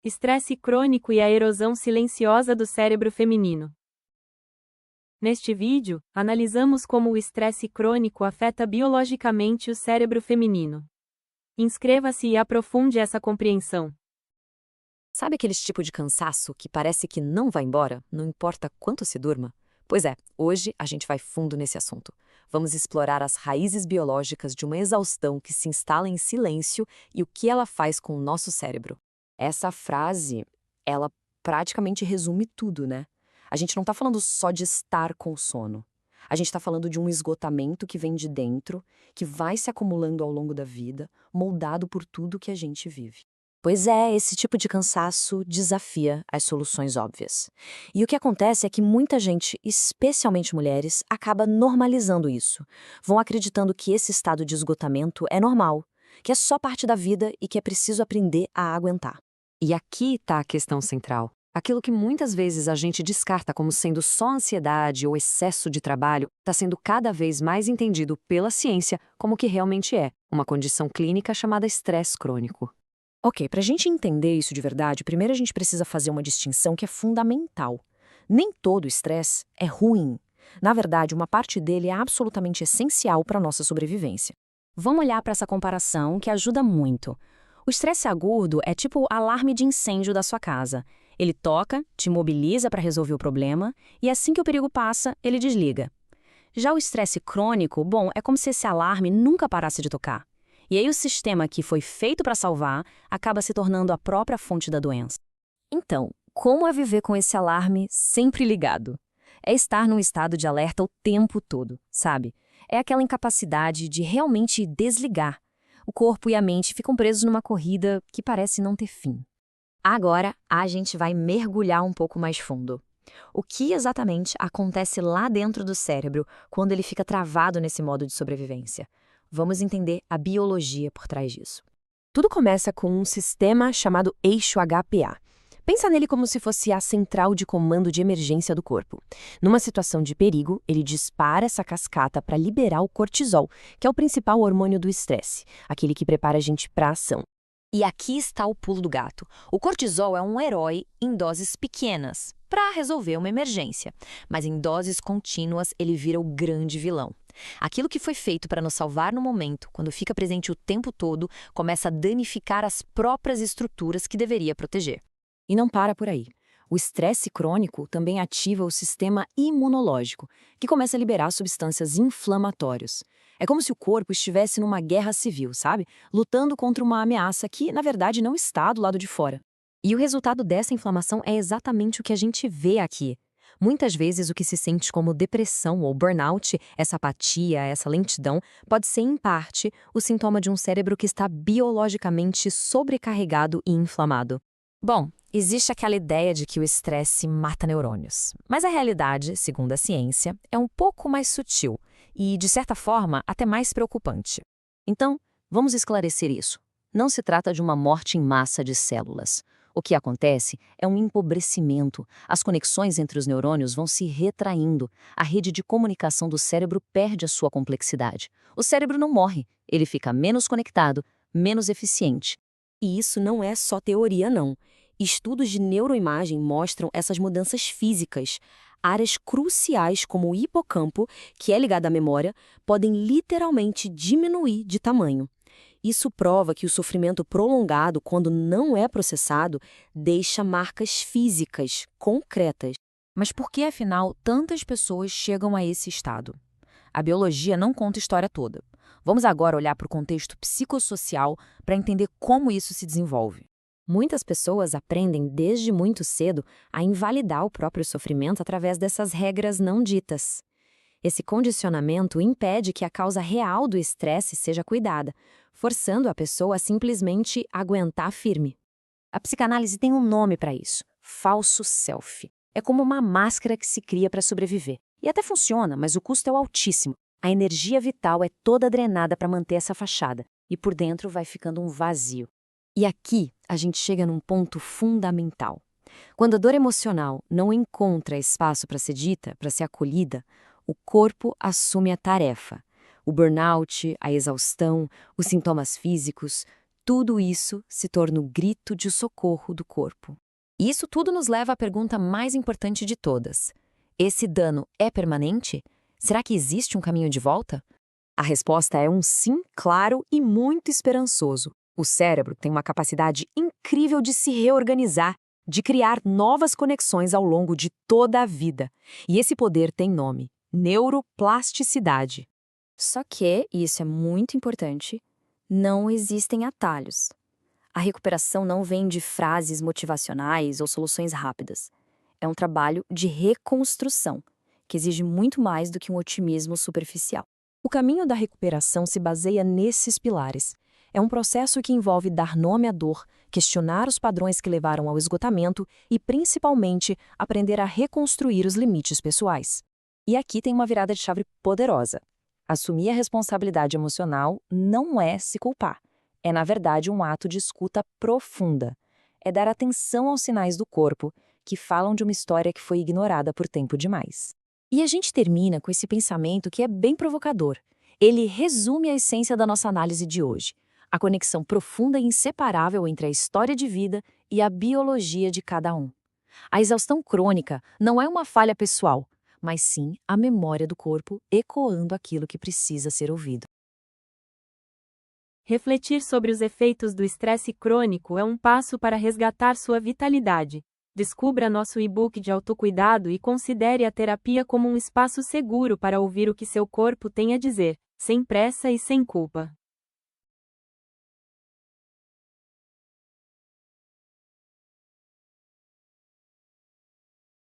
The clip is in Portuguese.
Estresse crônico e a erosão silenciosa do cérebro feminino. Neste vídeo, analisamos como o estresse crônico afeta biologicamente o cérebro feminino. Inscreva-se e aprofunde essa compreensão. Sabe aquele tipo de cansaço que parece que não vai embora, não importa quanto se durma? Pois é, hoje a gente vai fundo nesse assunto. Vamos explorar as raízes biológicas de uma exaustão que se instala em silêncio e o que ela faz com o nosso cérebro. Essa frase, ela praticamente resume tudo, né? A gente não está falando só de estar com sono. A gente está falando de um esgotamento que vem de dentro, que vai se acumulando ao longo da vida, moldado por tudo que a gente vive. Pois é, esse tipo de cansaço desafia as soluções óbvias. E o que acontece é que muita gente, especialmente mulheres, acaba normalizando isso. Vão acreditando que esse estado de esgotamento é normal, que é só parte da vida e que é preciso aprender a aguentar. E aqui está a questão central. Aquilo que muitas vezes a gente descarta como sendo só ansiedade ou excesso de trabalho está sendo cada vez mais entendido pela ciência como o que realmente é, uma condição clínica chamada estresse crônico. Ok, para a gente entender isso de verdade, primeiro a gente precisa fazer uma distinção que é fundamental. Nem todo estresse é ruim. Na verdade, uma parte dele é absolutamente essencial para a nossa sobrevivência. Vamos olhar para essa comparação que ajuda muito. O estresse agudo é tipo o alarme de incêndio da sua casa. Ele toca, te mobiliza para resolver o problema e assim que o perigo passa, ele desliga. Já o estresse crônico, bom, é como se esse alarme nunca parasse de tocar. E aí o sistema que foi feito para salvar acaba se tornando a própria fonte da doença. Então, como é viver com esse alarme sempre ligado? É estar num estado de alerta o tempo todo, sabe? É aquela incapacidade de realmente desligar. O corpo e a mente ficam presos numa corrida que parece não ter fim. Agora, a gente vai mergulhar um pouco mais fundo. O que exatamente acontece lá dentro do cérebro quando ele fica travado nesse modo de sobrevivência? Vamos entender a biologia por trás disso. Tudo começa com um sistema chamado eixo HPA. Pensa nele como se fosse a central de comando de emergência do corpo. Numa situação de perigo, ele dispara essa cascata para liberar o cortisol, que é o principal hormônio do estresse, aquele que prepara a gente para a ação. E aqui está o pulo do gato. O cortisol é um herói em doses pequenas, para resolver uma emergência. Mas em doses contínuas, ele vira o grande vilão. Aquilo que foi feito para nos salvar no momento, quando fica presente o tempo todo, começa a danificar as próprias estruturas que deveria proteger. E não para por aí. O estresse crônico também ativa o sistema imunológico, que começa a liberar substâncias inflamatórias. É como se o corpo estivesse numa guerra civil, sabe? Lutando contra uma ameaça que, na verdade, não está do lado de fora. E o resultado dessa inflamação é exatamente o que a gente vê aqui. Muitas vezes o que se sente como depressão ou burnout, essa apatia, essa lentidão, pode ser, em parte, o sintoma de um cérebro que está biologicamente sobrecarregado e inflamado. Bom, existe aquela ideia de que o estresse mata neurônios. Mas a realidade, segundo a ciência, é um pouco mais sutil e, de certa forma, até mais preocupante. Então, vamos esclarecer isso. Não se trata de uma morte em massa de células. O que acontece é um empobrecimento. As conexões entre os neurônios vão se retraindo. A rede de comunicação do cérebro perde a sua complexidade. O cérebro não morre, ele fica menos conectado, menos eficiente. E isso não é só teoria, não. Estudos de neuroimagem mostram essas mudanças físicas. Áreas cruciais como o hipocampo, que é ligado à memória, podem literalmente diminuir de tamanho. Isso prova que o sofrimento prolongado, quando não é processado, deixa marcas físicas, concretas. Mas por que, afinal, tantas pessoas chegam a esse estado? A biologia não conta a história toda. Vamos agora olhar para o contexto psicossocial para entender como isso se desenvolve. Muitas pessoas aprendem desde muito cedo a invalidar o próprio sofrimento através dessas regras não ditas. Esse condicionamento impede que a causa real do estresse seja cuidada, forçando a pessoa a simplesmente aguentar firme. A psicanálise tem um nome para isso: falso self. É como uma máscara que se cria para sobreviver. E até funciona, mas o custo é altíssimo. A energia vital é toda drenada para manter essa fachada, e por dentro vai ficando um vazio. E aqui a gente chega num ponto fundamental. Quando a dor emocional não encontra espaço para ser dita, para ser acolhida, o corpo assume a tarefa. O burnout, a exaustão, os sintomas físicos, tudo isso se torna o grito de socorro do corpo. E isso tudo nos leva à pergunta mais importante de todas. Esse dano é permanente? Será que existe um caminho de volta? A resposta é um sim claro e muito esperançoso. O cérebro tem uma capacidade incrível de se reorganizar, de criar novas conexões ao longo de toda a vida. E esse poder tem nome: neuroplasticidade. Só que, e isso é muito importante, não existem atalhos. A recuperação não vem de frases motivacionais ou soluções rápidas. É um trabalho de reconstrução, que exige muito mais do que um otimismo superficial. O caminho da recuperação se baseia nesses pilares. É um processo que envolve dar nome à dor, questionar os padrões que levaram ao esgotamento e, principalmente, aprender a reconstruir os limites pessoais. E aqui tem uma virada de chave poderosa. Assumir a responsabilidade emocional não é se culpar. É, na verdade, um ato de escuta profunda. É dar atenção aos sinais do corpo, que falam de uma história que foi ignorada por tempo demais. E a gente termina com esse pensamento que é bem provocador. Ele resume a essência da nossa análise de hoje: a conexão profunda e inseparável entre a história de vida e a biologia de cada um. A exaustão crônica não é uma falha pessoal, mas sim a memória do corpo ecoando aquilo que precisa ser ouvido. Refletir sobre os efeitos do estresse crônico é um passo para resgatar sua vitalidade. Descubra nosso e-book de autocuidado e considere a terapia como um espaço seguro para ouvir o que seu corpo tem a dizer, sem pressa e sem culpa.